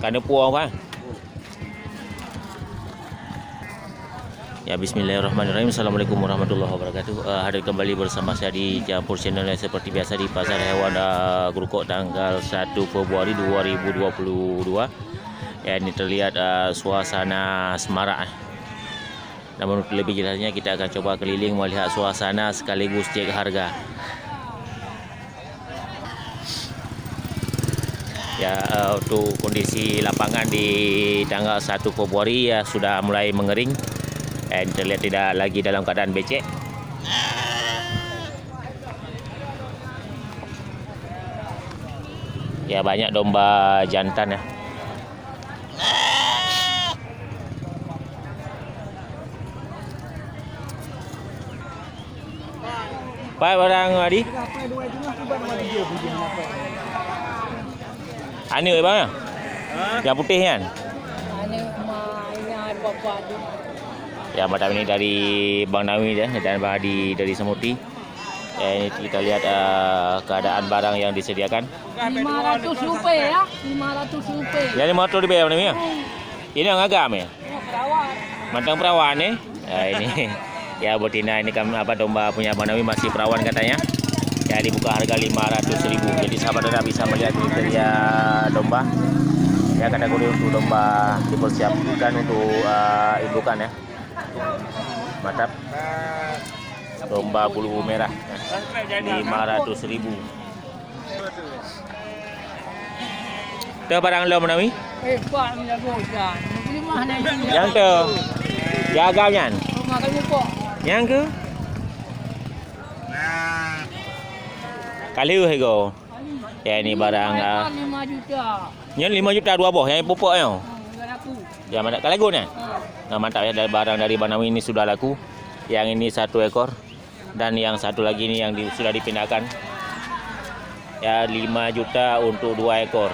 Kana puang kan. Ya, bismillahirrahmanirrahim. Assalamualaikum warahmatullahi wabarakatuh. Hadir kembali bersama saya di Campur Channel seperti biasa di Pasar Hewan Grukok tanggal 1 Februari 2022. Ya, ini terlihat suasana semarak. Namun lebih jelasnya kita akan coba keliling melihat suasana sekaligus cek harga. Ya, untuk kondisi lapangan di tanggal 1 Februari ya sudah mulai mengering. Terlihat tidak lagi dalam keadaan becek. Ya, banyak domba jantan ya. Pak barang Adi? Ani bang? Yang putih kan? Ya, macam ini dari Bang Nawi ya, dan Bang Adi dari Semuti. Ini kita lihat keadaan barang yang disediakan. 500 rupiah ya, 500 rupiah. Ya, 500 rupiah Bang Nawi ya? Ini yang agam ya? Perawan. Mantang perawan nih. Ya, ini ya betina ini kan domba punya Bang Nawi masih perawan katanya. Ya, dibuka harga 500.000. Jadi sahabat anda bisa melihat kriteria domba. Ya, kategori untuk domba dipersiapkan untuk indukan ya. Mantap. Domba bulu merah 500.000. Itu barang lo Menawi? Pak menjaga hujan. Beli mana ini? Yang tu. Jaga kan? Makan muka. Yang ke? Kali harga. Ya, ini barang 5 juta. Yang 5 juta dua boh yang pupuk ya. Enggak laku. Ya, mantap kali ni. Nah, mantap ya, dari barang dari Banawi ini sudah laku. Yang ini 1 ekor dan yang satu lagi ini yang sudah dipindahkan. Ya, 5 juta untuk 2 ekor.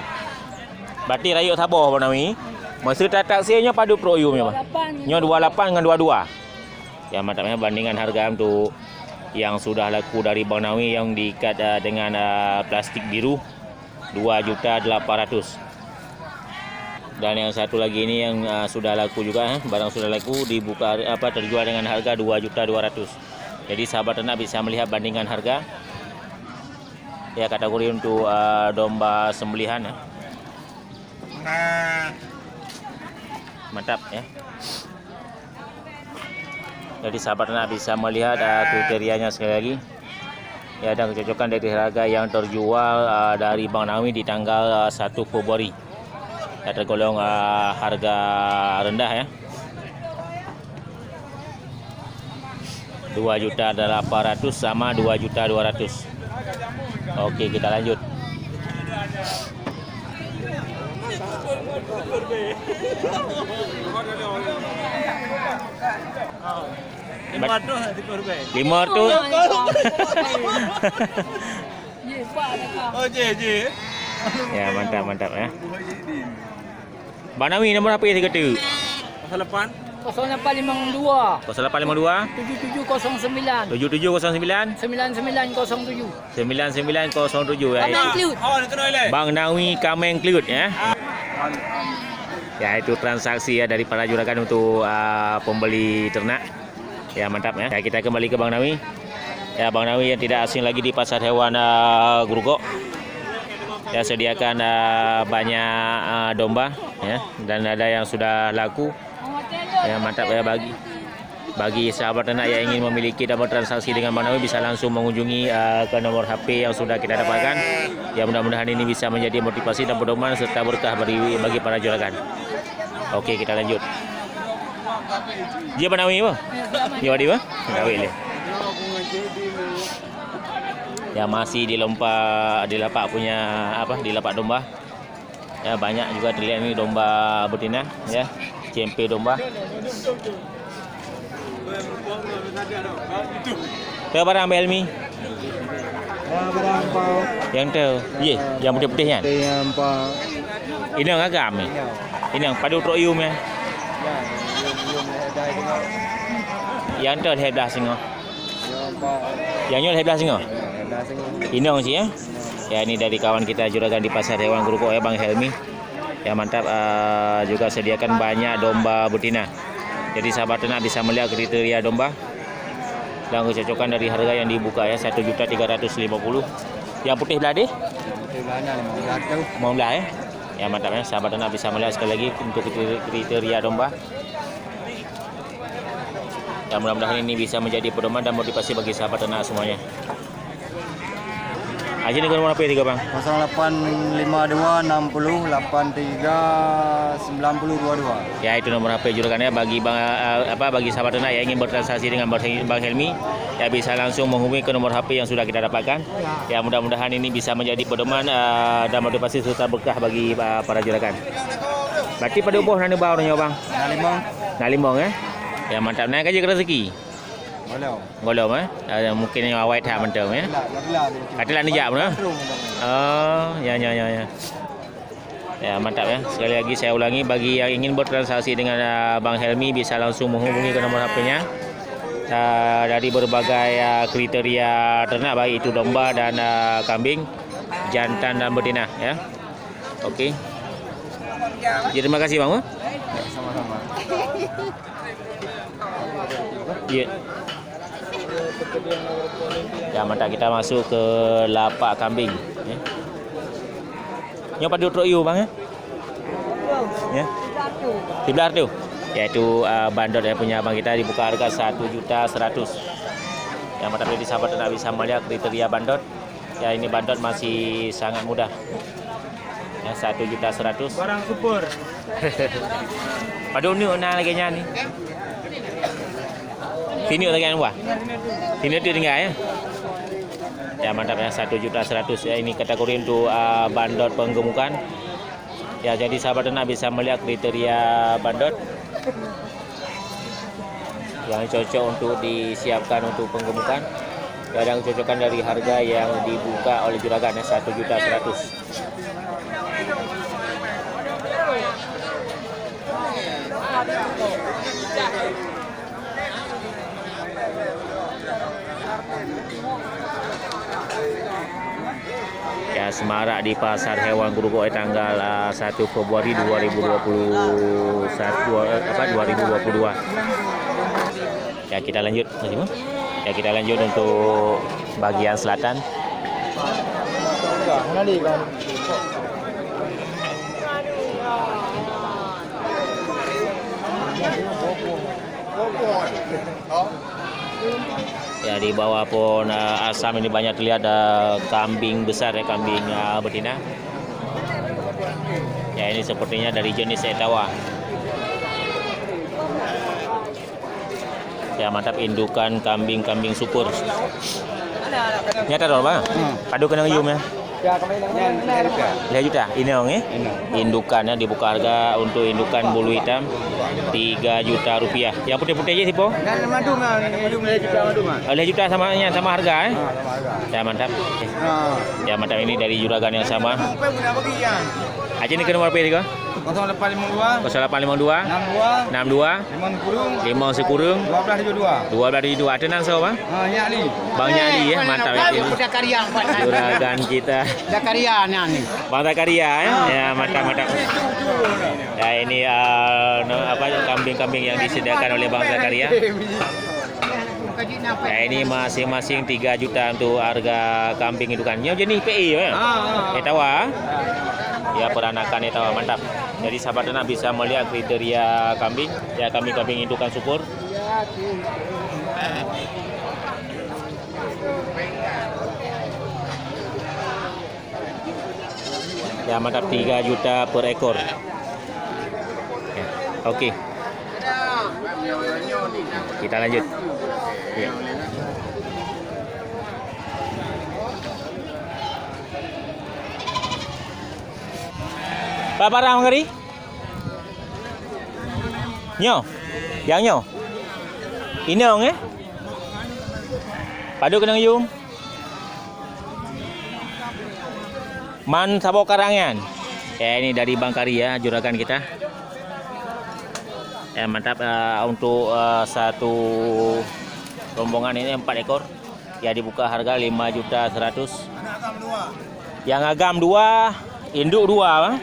Berarti rayuk sabar Banawi. Masa transaksinya padu pro you ni, Bang. Nyo 28 dengan 22. Ya, mantapnya bandingan harga untuk yang sudah laku dari Banawi yang diikat dengan plastik biru 2.800.000. Dan yang satu lagi ini yang sudah laku juga, barang sudah laku dibuka terjual dengan harga 2.200.000. Jadi sahabat ternak bisa melihat bandingan harga. Ya, kategori untuk domba sembelihan ya. Mantap ya. Jadi sahabat ternak bisa melihat kriterianya sekali lagi. Ya, dan kecocokan dari harga yang terjual dari Bang Nawi di tanggal 1 Februari. Ya, tergolong harga rendah ya. 2.800.000 sama 2.200.000. Oke, kita lanjut. Lima tu. Ya, mantap ya. Bang Nawi nombor apa yang dikata? 0852 0852 7709 7709 9907. 9907 ya. Bang Nawi Kameng Klut ya. Ya, itu transaksi ya dari para juragan untuk pembeli ternak. Ya, mantap ya. Ya, kita kembali ke Bang Nawi. Ya, Bang Nawi yang tidak asing lagi di Pasar Hewan Grukok. Ya, sediakan banyak domba ya, dan ada yang sudah laku. Ya, mantap ya, bagi sahabat ternak yang ingin memiliki dan bertransaksi dengan Bang Nawi bisa langsung mengunjungi ke nomor HP yang sudah kita dapatkan. Ya, mudah-mudahan ini bisa menjadi motivasi dan pedoman serta berkah bagi para juragan. Oke, kita lanjut. Dia Bang Nawi apa? Dia Wadi apa? Nawi le. Ya, masih di lapak punya di lapak domba. Ya, banyak juga terlihat ini domba betina ya, cempe domba. Ke barang Abang Helmi? Barang pau. Yang tu, ye, yang putih-putih kan? Yang pau. Ini yang agam ni. Ini yang padu truk yum ya. Yang tu hedah singo. Yang ni hedah singo. Ini orang sih ya. Ya, ini dari kawan kita juragan di Pasar Hewan Grukok ya, Bang Helmi. Ya mantap, juga sediakan banyak domba betina. Jadi sahabat ternak bisa melihat kriteria domba dan kecocokan dari harga yang dibuka ya, 1.350.000. Yang putih beladi? Putih belanya 15 tu. 15 ya. Ya mantap ya, sahabat ternak bisa melihat sekali lagi untuk kriteria domba. Ya mudah-mudahan ini bisa menjadi pedoman dan motivasi bagi sahabat ternak semuanya. Aja ni nomor HP tiga bang. 0852 60 83 90 22. Ya itu nomor HP juragannya bagi bagi sahabat ternak yang ingin bertransaksi dengan Bang Helmi, ya bisa langsung menghubungi ke nomor HP yang sudah kita dapatkan. Ya mudah-mudahan ini bisa menjadi pedoman dan motivasi serta berkah bagi para juragan. Berarti pada ubuh nanti bawah bang. Nalimbong ya. Ya mantap, naik aja ke rezeki. Golong mungkin yang awet tak mentang ya. Katilah ni jap nah. Oh, ya. Ya mantap ya. Sekali lagi saya ulangi, bagi yang ingin bertransaksi dengan Bang Helmi bisa langsung menghubungi ke nomor HP-nya. Dari berbagai kriteria ternak, baik itu domba dan kambing, jantan dan betina ya. Okey. Jadi terima kasih Bang. Sama-sama. Ya. Ya mantap, kita masuk ke lapak kambing ya. Nyo pada truk you bang ya. Ya. 13 tu. Yaitu bandot yang punya abang kita dibuka harga 1.100.000. Yang mantap, jadi sahabat ternak bisa melihat kriteria bandot. Ya ini bandot masih sangat mudah. Ya 1.100.000. Barang super. Pada ni nak lagi ni. Sini lagi yang buah. Sini tu tinggal ya. Ya mantap ya, 1.100.000 ya, ini kategori untuk bandot penggemukan. Ya jadi sahabat ternak bisa melihat kriteria bandot yang cocok untuk disiapkan untuk penggemukan. Ya, dan kecocokan dari harga yang dibuka oleh juragan ya, 1.100.000. Ya semarak di Pasar Hewan Grogol tanggal 1 Februari 2022. Ya kita lanjut. Ya kita lanjut untuk bagian selatan. Ya di bawah pohon asam ini banyak terlihat kambing besar ya, kambing betina. Ya ini sepertinya dari jenis Etawa. Ya mantap, indukan kambing super. Nyata dong bang. Padu kena yum ya. Ya kembali 5 juta. Ini dong ya. Indukannya dibuka harga untuk indukan bulu hitam 3 juta rupiah. Yang putih-putih aja sih po. Dan madu mah, madu 5 juta madu mah. 5 juta sama harga ya. Sama harga. Ya mantap. Nah. Ya mantap, ini dari juragan yang sama. Apa guna bagi ya? Aja ni ke nomor HP ni kau? 0852 0852 62 5 sekurung 1272. 12.2 ada nang so bang? Nyak Ali. Bang Nyali ya, mantap ya. Juragan kita. Zakaria ni. Bang Zakaria ya. Ya mantap. Ya ini kambing-kambing yang disediakan oleh Bang Zakaria. Ya ini masing-masing 3 juta untuk harga kambing indukannya. Jenis PI ya. Etawa. Ya peranakan Etawa, mantap. Jadi sahabat ternak bisa melihat kriteria kambing. Ya kambing-kambing indukan super. Ya mantap, 3 juta per ekor. Ya, oke. Kita lanjut. Ya. Pak barang ngeri? Nyo. Yang nyo. Ini ong eh? Padu kenang yung. Man sabo karangan. Ya ini dari Bang Kari ya, juragan kita. Ya mantap, untuk satu rombongan ini 4 ekor. Ya dibuka harga 5.100.000. Yang agam 2, induk 2, Bang.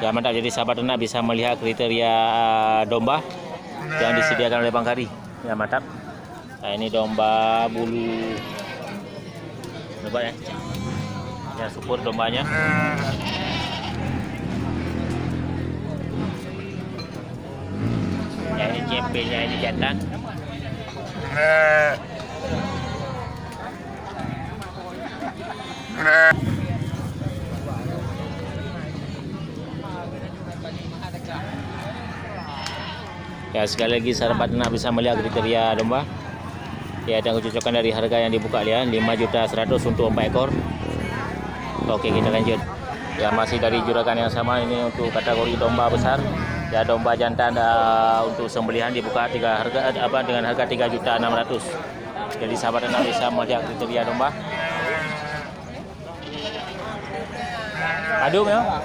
Ya mantap, jadi sahabat ternak bisa melihat kriteria domba yang disediakan oleh Bang Kari. Ya mantap. Nah, ini domba bulu. Coba ya. Ya syukur dombanya. Ya ini CP-nya, ini jantan. Ya sekali lagi sahabat ternak bisa melihat kriteria domba. Ya dan kecocokan dari harga yang dibuka ya 5.100.000 untuk 4 ekor. Oke, kita lanjut. Ya masih dari juragan yang sama, ini untuk kategori domba besar. Ya domba jantan untuk sembelihan dibuka dengan harga 3.600.000. Jadi sahabat ternak bisa melihat kriteria domba. Aduh ya.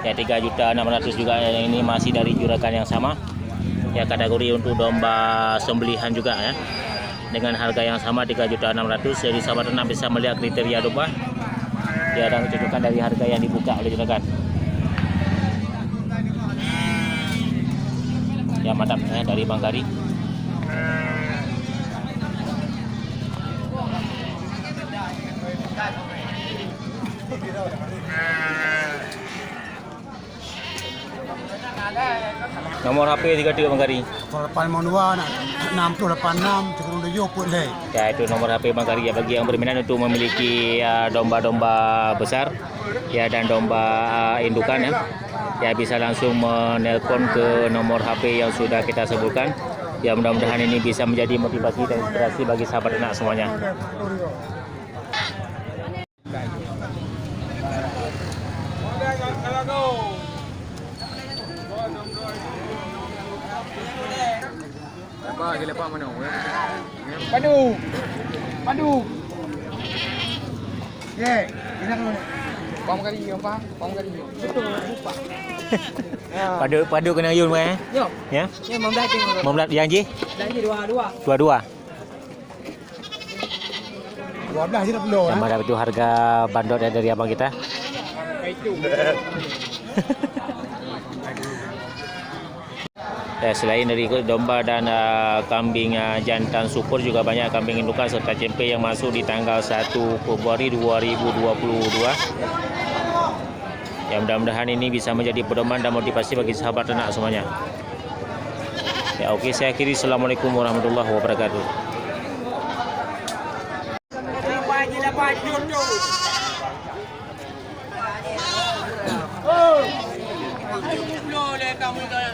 Ya 3.600.000 juga, ini masih dari juragan yang sama. Ya kategori untuk domba sembelihan juga ya. Dengan harga yang sama 3.600.000. Jadi sahabat ternak bisa melihat kriteria domba. Ya dan kecocokan dari harga yang dibuka oleh juragan. Ya mantap ya dari Bang Kari. Nomor HP 33 Bang Kari. 802 686 37 pun deh. Ya itu nomor HP Bang Kari ya, bagi yang berminat untuk memiliki domba-domba besar ya dan domba indukan ya. Ya bisa langsung menelpon ke nomor HP yang sudah kita sebutkan. Ya mudah-mudahan ini bisa menjadi motivasi dan inspirasi bagi sahabat ternak semuanya. Apa gila Pak mana? Padu. Padu. Ye, ini kan Pam kali apa? Pam kali. Betul, lupa. Padu kena yun ya. Yo. Ya. Ya membelah Membelat yang ji? Lagi dua. Dua-dua. 12 je dah perlu. Yang mana itu harga bandot ya dari abang kita? Ya, selain dari domba dan kambing jantan super, juga banyak kambing indukan serta cempe yang masuk di tanggal 1 Februari 2022. Ya mudah-mudahan ini bisa menjadi pedoman dan motivasi bagi sahabat ternak semuanya. Ya oke, saya akhiri. Assalamualaikum warahmatullahi wabarakatuh. Kamu dah